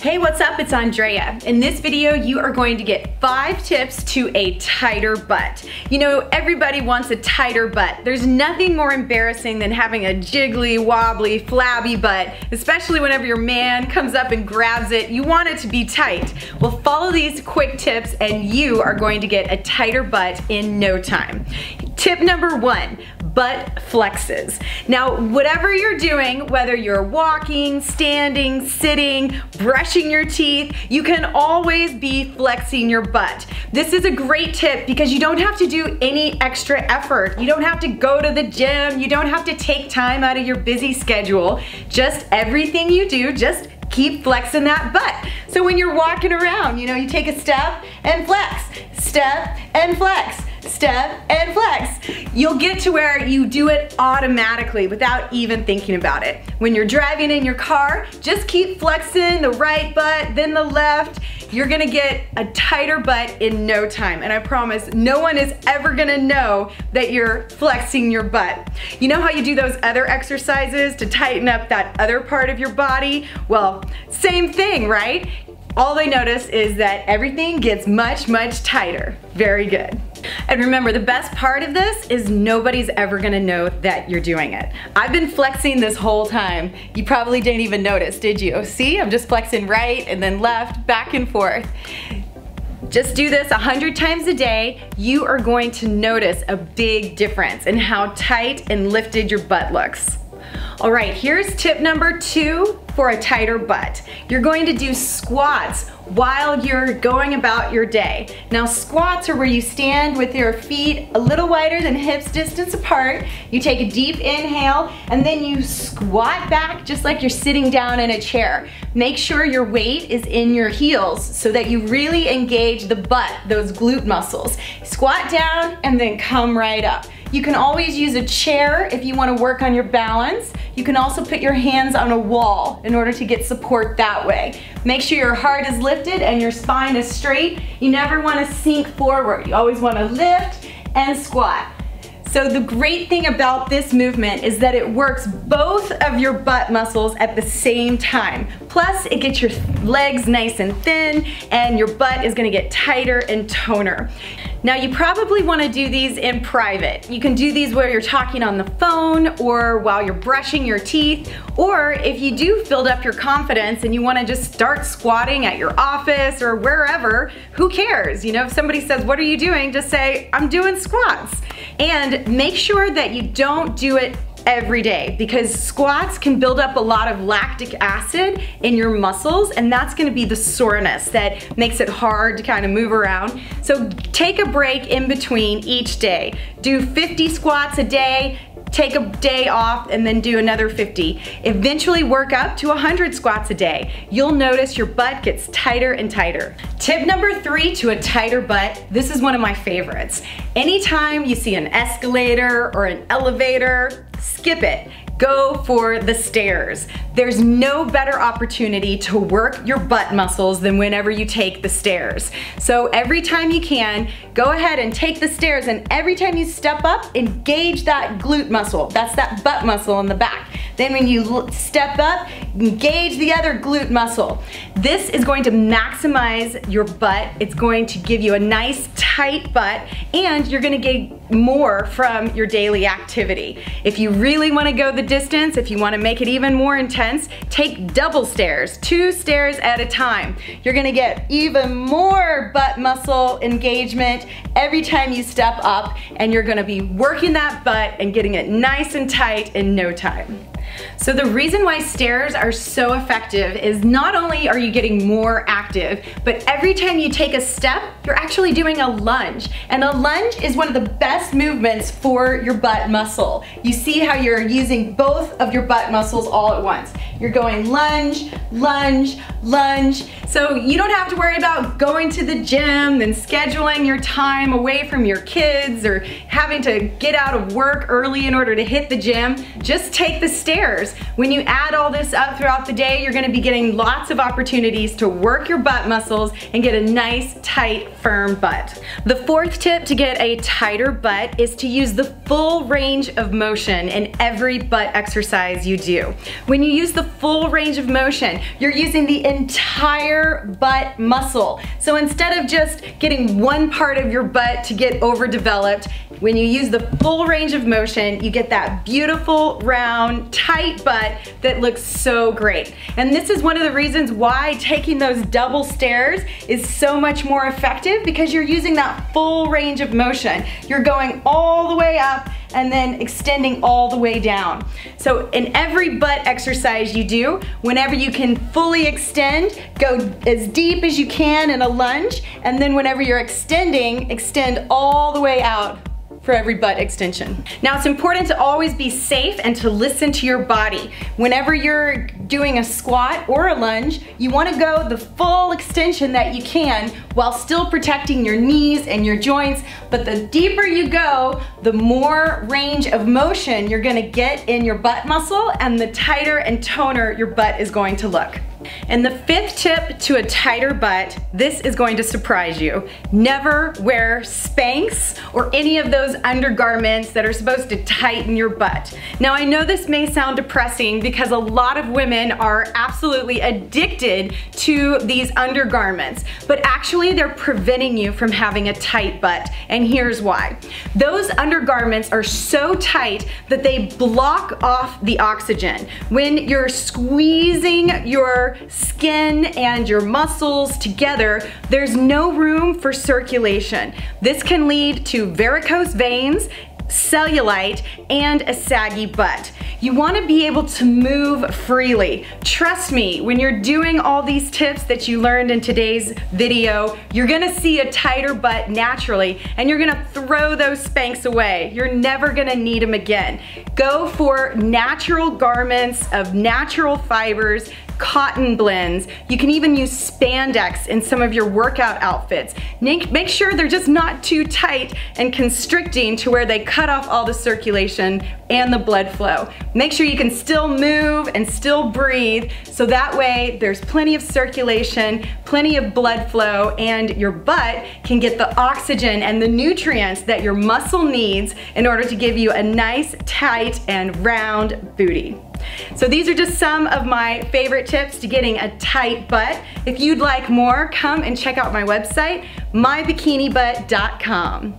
Hey, what's up? It's Andrea. In this video, you are going to get 5 tips to a tighter butt. You know, everybody wants a tighter butt. There's nothing more embarrassing than having a jiggly, wobbly, flabby butt, especially whenever your man comes up and grabs it. You want it to be tight. Well, follow these quick tips and you are going to get a tighter butt in no time. Tip number 1, butt flexes. Now, whatever you're doing, whether you're walking, standing, sitting, brushing your teeth, you can always be flexing your butt. This is a great tip because you don't have to do any extra effort. You don't have to go to the gym. You don't have to take time out of your busy schedule. Just everything you do, just keep flexing that butt. So when you're walking around, you know, you take a step and flex, step and flex, step and flex. You'll get to where you do it automatically without even thinking about it. When you're driving in your car, just keep flexing the right butt, then the left. You're gonna get a tighter butt in no time. And I promise, no one is ever gonna know that you're flexing your butt. You know how you do those other exercises to tighten up that other part of your body? Well, same thing, right? All they notice is that everything gets much, much tighter. Very good. And remember, the best part of this is nobody's ever gonna know that you're doing it. I've been flexing this whole time. You probably didn't even notice, did you? See, I'm just flexing right and then left, back and forth. Just do this 100 times a day. You are going to notice a big difference in how tight and lifted your butt looks. All right, here's tip number 2 for a tighter butt. You're going to do squats while you're going about your day. Now, squats are where you stand with your feet a little wider than hips distance apart. You take a deep inhale and then you squat back just like you're sitting down in a chair. Make sure your weight is in your heels so that you really engage the butt, those glute muscles. Squat down and then come right up. You can always use a chair if you want to work on your balance. You can also put your hands on a wall in order to get support that way. Make sure your heart is lifted and your spine is straight. You never want to sink forward. You always want to lift and squat. So the great thing about this movement is that it works both of your butt muscles at the same time. Plus, it gets your legs nice and thin and your butt is gonna get tighter and toner. Now, you probably wanna do these in private. You can do these where you're talking on the phone or while you're brushing your teeth, or if you do build up your confidence and you wanna just start squatting at your office or wherever, who cares? You know, if somebody says, "What are you doing?" just say, "I'm doing squats." And make sure that you don't do it every day because squats can build up a lot of lactic acid in your muscles, and that's gonna be the soreness that makes it hard to kind of move around. So take a break in between each day. Do 50 squats a day, take a day off, and then do another 50. Eventually work up to 100 squats a day. You'll notice your butt gets tighter and tighter. Tip number 3 to a tighter butt, this is one of my favorites. Anytime you see an escalator or an elevator, skip it. Go for the stairs. There's no better opportunity to work your butt muscles than whenever you take the stairs. So every time you can, go ahead and take the stairs, and every time you step up, engage that glute muscle. That's that butt muscle in the back. Then when you step up, engage the other glute muscle. This is going to maximize your butt. It's going to give you a nice tight butt, and you're gonna get more from your daily activity. If you really wanna go the distance, if you wanna make it even more intense, take double stairs, 2 stairs at a time. You're gonna get even more butt muscle engagement every time you step up, and you're gonna be working that butt and getting it nice and tight in no time. So the reason why stairs are so effective is not only are you getting more active, but every time you take a step, you're actually doing a lunge. And a lunge is one of the best movements for your butt muscle. You see how you're using both of your butt muscles all at once. You're going lunge, lunge, lunge. So you don't have to worry about going to the gym and scheduling your time away from your kids or having to get out of work early in order to hit the gym. Just take the stairs. When you add all this up throughout the day, you're gonna be getting lots of opportunities to work your butt muscles and get a nice, tight, firm butt. The 4th tip to get a tighter butt is to use the full range of motion in every butt exercise you do. When you use the full range of motion. You're using the entire butt muscle. So instead of just getting one part of your butt to get overdeveloped, when you use the full range of motion, you get that beautiful, round, tight butt that looks so great. And this is one of the reasons why taking those double stairs is so much more effective, because you're using that full range of motion. You're going all the way up and then extending all the way down. So in every butt exercise you do, whenever you can fully extend, go as deep as you can in a lunge, and then whenever you're extending, extend all the way out for every butt extension. Now it's important to always be safe and to listen to your body. Whenever you're doing a squat or a lunge, you want to go the full extension that you can while still protecting your knees and your joints. But the deeper you go, the more range of motion you're going to get in your butt muscle, and the tighter and toner your butt is going to look. And the fifth tip to a tighter butt, this is going to surprise you. Never wear Spanx or any of those undergarments that are supposed to tighten your butt. Now I know this may sound depressing because a lot of women are absolutely addicted to these undergarments, but actually they're preventing you from having a tight butt, and here's why. Those undergarments are so tight that they block off the oxygen. When you're squeezing your skin and your muscles together, there's no room for circulation. This can lead to varicose veins, cellulite, and a saggy butt. You want to be able to move freely. Trust me, when you're doing all these tips that you learned in today's video, you're gonna see a tighter butt naturally, and you're gonna throw those Spanx away. You're never gonna need them again. Go for natural garments of natural fibers, cotton blends. You can even use spandex in some of your workout outfits. Make sure they're just not too tight and constricting to where they cut off all the circulation and the blood flow. Make sure you can still move and still breathe, so that way there's plenty of circulation, plenty of blood flow, and your butt can get the oxygen and the nutrients that your muscle needs in order to give you a nice, tight, and round booty. So these are just some of my favorite tips to getting a tight butt. If you'd like more, come and check out my website, mybikinibutt.com.